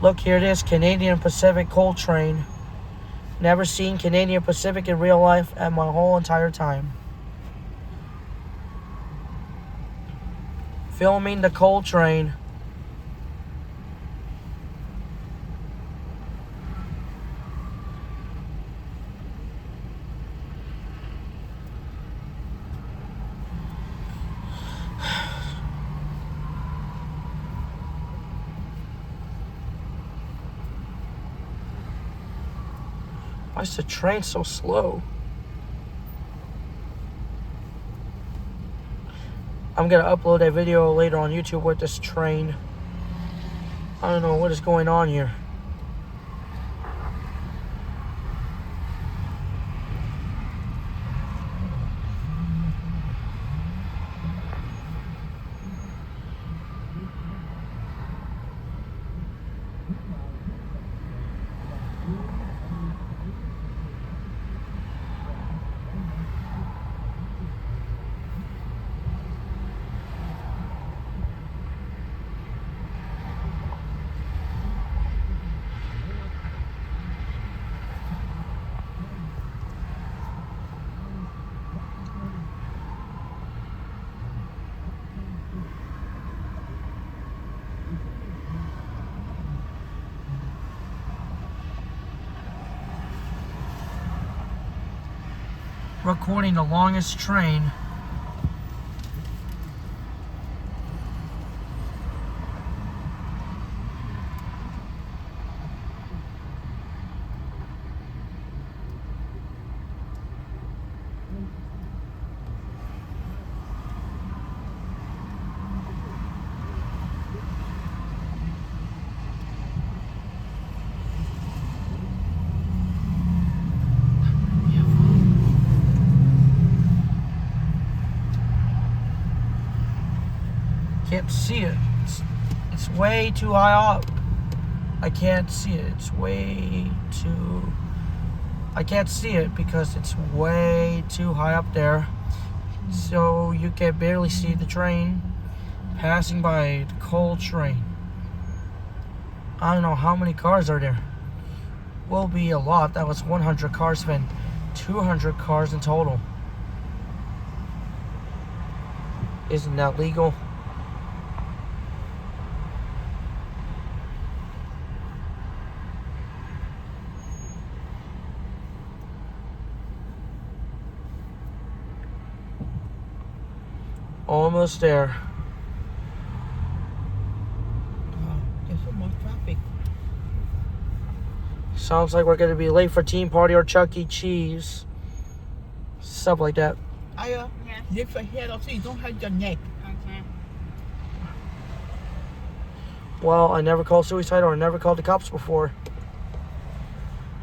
Look, here it is, Canadian Pacific coal train. Never seen Canadian Pacific in real life at my whole entire time. Filming the coal train. Why is the train so slow? I'm gonna upload a video later on YouTube with this train. I don't know what is going on here. Recording the longest train. Can't see it. It's way too high up. I can't see it. It's way too... I can't see it because it's way too high up there. So you can barely see the train passing by, the coal train. I don't know how many cars are there. Will be a lot. That was 100 cars, then 200 cars in total. Isn't that legal? Almost there. There's some more traffic. Sounds like we're going to be late for Team Party or Chuck E. Cheese. Stuff like that. Aya, lift your head up so you don't hurt your neck. Okay. Well, I never called suicide or I never called the cops before.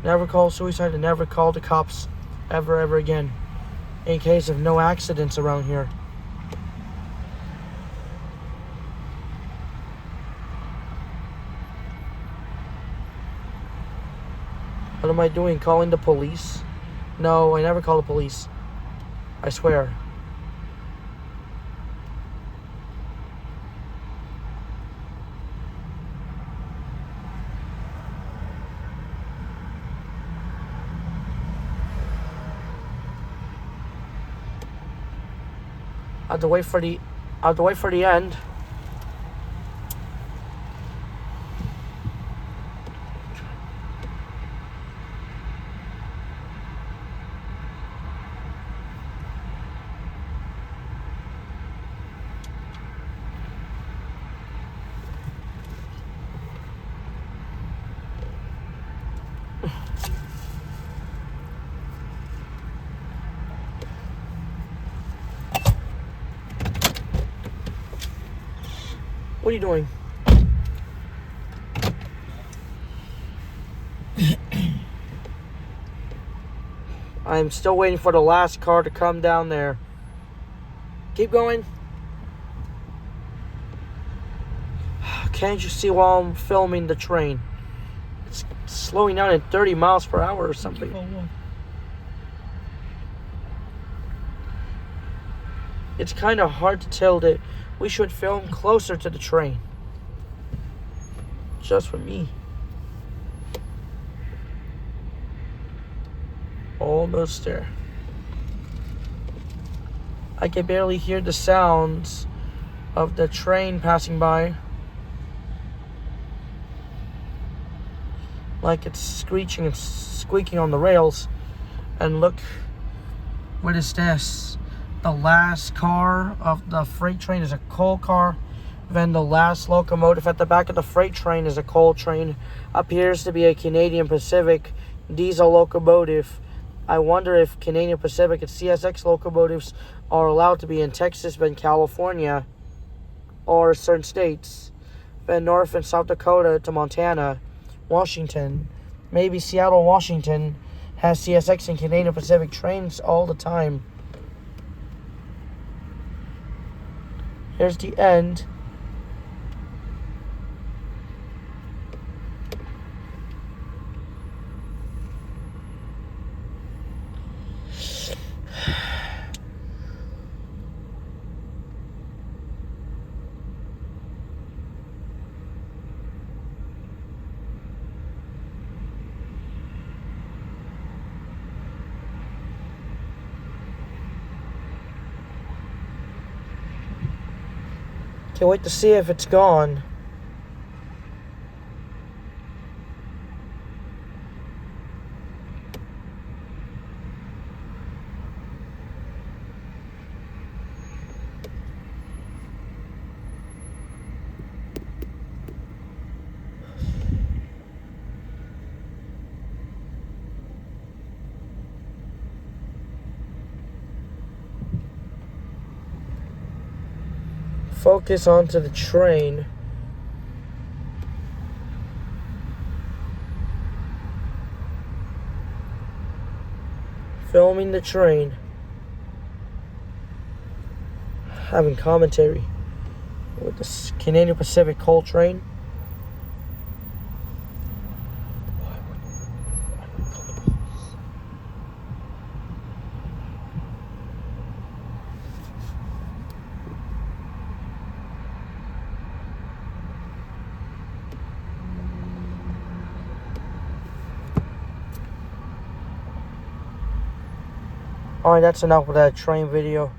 Never called suicide and never called the cops ever again. In case of no accidents around here. What am I doing? Calling the police? No, I never call the police. I swear. I have to wait for the end. What are you doing? I'm still waiting for the last car to come down there. Keep going. Can't you see while I'm filming the train? It's slowing down at 30 miles per hour or something. It's kind of hard to tell that we should film closer to the train. Just for me. Almost there. I can barely hear the sounds of the train passing by. Like it's screeching and squeaking on the rails. And look, what is this? The last car of the freight train is a coal car. Then the last locomotive at the back of the freight train is a coal train. Appears to be a Canadian Pacific diesel locomotive. I wonder if Canadian Pacific and CSX locomotives are allowed to be in Texas, then California, or certain states. Then North and South Dakota to Montana, Washington. Maybe Seattle, Washington has CSX and Canadian Pacific trains all the time. Here's the end. Can't wait to see if it's gone. Focus onto the train. Filming the train. Having commentary with the Canadian Pacific coal train. Alright, that's enough of that train video.